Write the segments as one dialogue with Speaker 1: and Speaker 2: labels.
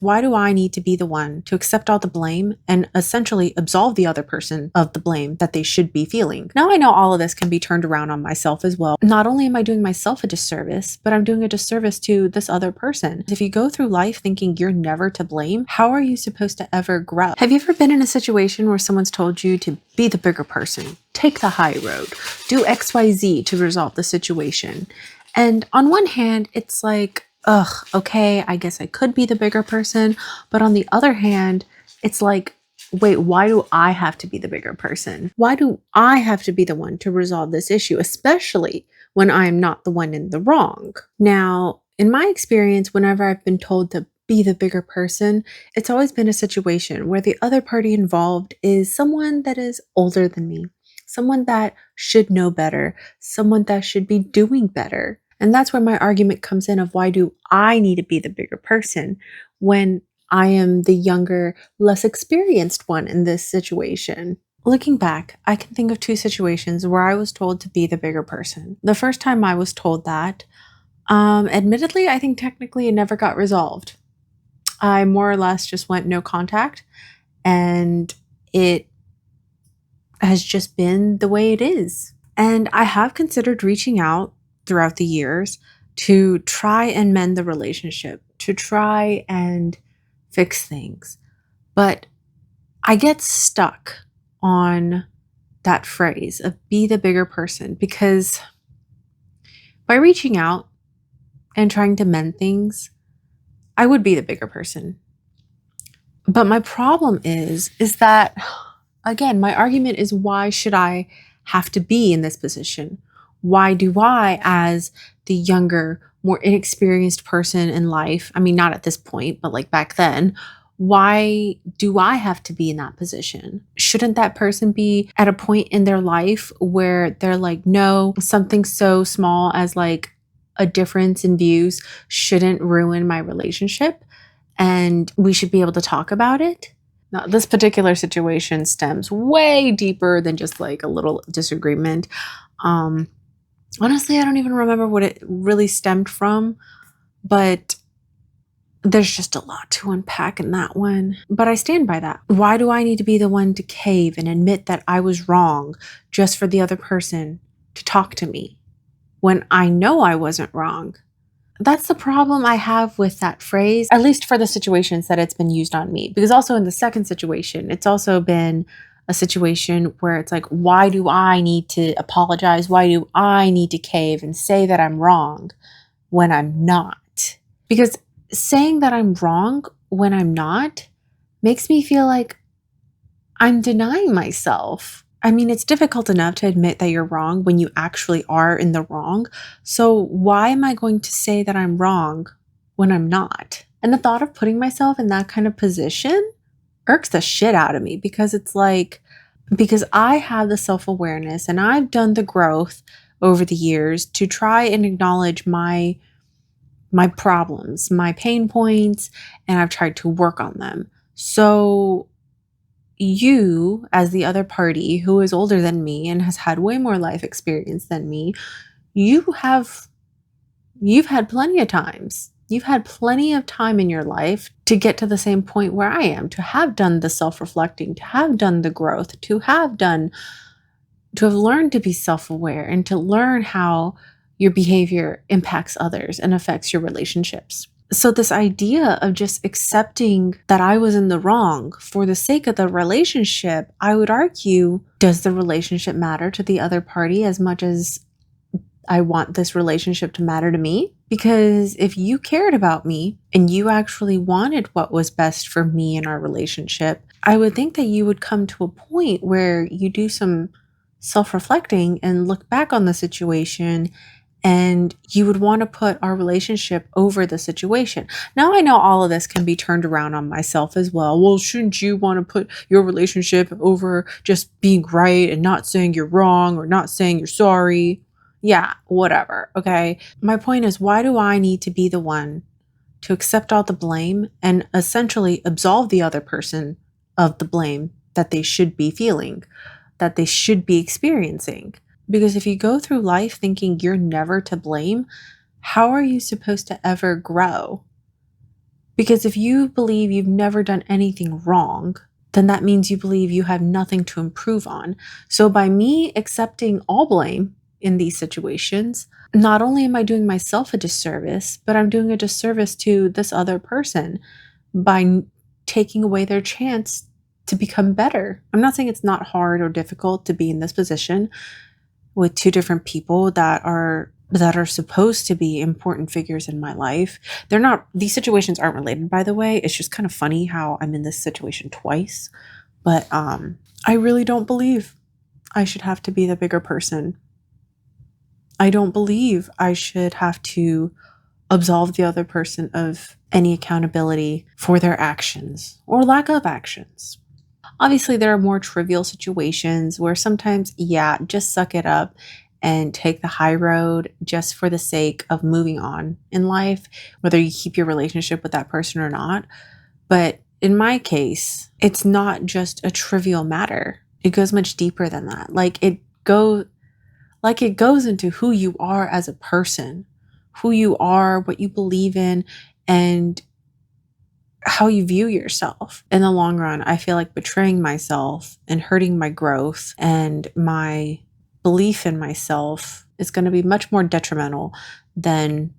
Speaker 1: Why do I need to be the one to accept all the blame and essentially absolve the other person of the blame that they should be feeling? Now I know all of this can be turned around on myself as well. Not only am I doing myself a disservice, but I'm doing a disservice to this other person. If you go through life thinking you're never to blame, how are you supposed to ever grow? Have you ever been in a situation where someone's told you to be the bigger person, take the high road, do XYZ to resolve the situation? And on one hand, it's like, ugh, okay, I guess I could be the bigger person. But on the other hand, it's like, wait, why do I have to be the bigger person? Why do I have to be the one to resolve this issue, especially when I'm not the one in the wrong? Now, in my experience, whenever I've been told to be the bigger person, it's always been a situation where the other party involved is someone that is older than me, someone that should know better, someone that should be doing better. And that's where my argument comes in of why do I need to be the bigger person when I am the younger, less experienced one in this situation? Looking back, I can think of two situations where I was told to be the bigger person. The first time I was told that, admittedly, I think technically it never got resolved. I more or less just went no contact, and it has just been the way it is. And I have considered reaching out throughout the years to try and mend the relationship, to try and fix things. But I get stuck on that phrase of be the bigger person, because by reaching out and trying to mend things, I would be the bigger person. But my problem is that, again, my argument is, why should I have to be in this position? Why do I, as the younger, more inexperienced person in life, I mean, not at this point, but like back then, why do I have to be in that position? Shouldn't that person be at a point in their life where they're like, no, something so small as like a difference in views shouldn't ruin my relationship, and we should be able to talk about it? Now, this particular situation stems way deeper than just like a little disagreement. Honestly, I don't even remember what it really stemmed from, but there's just a lot to unpack in that one. But I stand by that. Why do I need to be the one to cave and admit that I was wrong just for the other person to talk to me when I know I wasn't wrong? That's the problem I have with that phrase, at least for the situations that it's been used on me. Because also in the second situation, it's also been a situation where it's like, why do I need to apologize? Why do I need to cave and say that I'm wrong when I'm not? Because saying that I'm wrong when I'm not makes me feel like I'm denying myself. I mean, it's difficult enough to admit that you're wrong when you actually are in the wrong. So why am I going to say that I'm wrong when I'm not? And the thought of putting myself in that kind of position irks the shit out of me, because it's like, because I have the self-awareness and I've done the growth over the years to try and acknowledge my problems, my pain points, and I've tried to work on them. So you, as the other party who is older than me and has had way more life experience than me, you've had plenty of times. You've had plenty of time in your life to get to the same point where I am, to have done the self-reflecting, to have done the growth, to have learned to be self-aware and to learn how your behavior impacts others and affects your relationships. So this idea of just accepting that I was in the wrong for the sake of the relationship, I would argue, does the relationship matter to the other party as much as I want this relationship to matter to me? Because if you cared about me and you actually wanted what was best for me in our relationship, I would think that you would come to a point where you do some self-reflecting and look back on the situation, and you would want to put our relationship over the situation. Now, I know all of this can be turned around on myself as well. Well, shouldn't you want to put your relationship over just being right and not saying you're wrong or not saying you're sorry? Yeah, whatever. Okay. My point is, why do I need to be the one to accept all the blame and essentially absolve the other person of the blame that they should be feeling, that they should be experiencing? Because if you go through life thinking you're never to blame, how are you supposed to ever grow? Because if you believe you've never done anything wrong, then that means you believe you have nothing to improve on. So by me accepting all blame in these situations, not only am I doing myself a disservice, but I'm doing a disservice to this other person by taking away their chance to become better. I'm not saying it's not hard or difficult to be in this position with two different people that are supposed to be important figures in my life. They're not, these situations aren't related, by the way. It's just kind of funny how I'm in this situation twice. But I really don't believe I should have to be the bigger person. I don't believe I should have to absolve the other person of any accountability for their actions or lack of actions. Obviously, there are more trivial situations where sometimes, yeah, just suck it up and take the high road just for the sake of moving on in life, whether you keep your relationship with that person or not. But in my case, it's not just a trivial matter. It goes much deeper than that. It goes into who you are as a person, who you are, what you believe in, and how you view yourself. In the long run, I feel like betraying myself and hurting my growth and my belief in myself is going to be much more detrimental than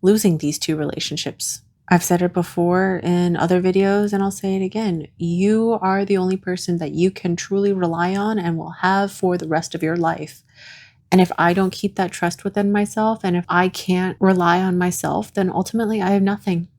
Speaker 1: losing these two relationships. I've said it before in other videos and I'll say it again. You are the only person that you can truly rely on and will have for the rest of your life. And if I don't keep that trust within myself and if I can't rely on myself, then ultimately I have nothing.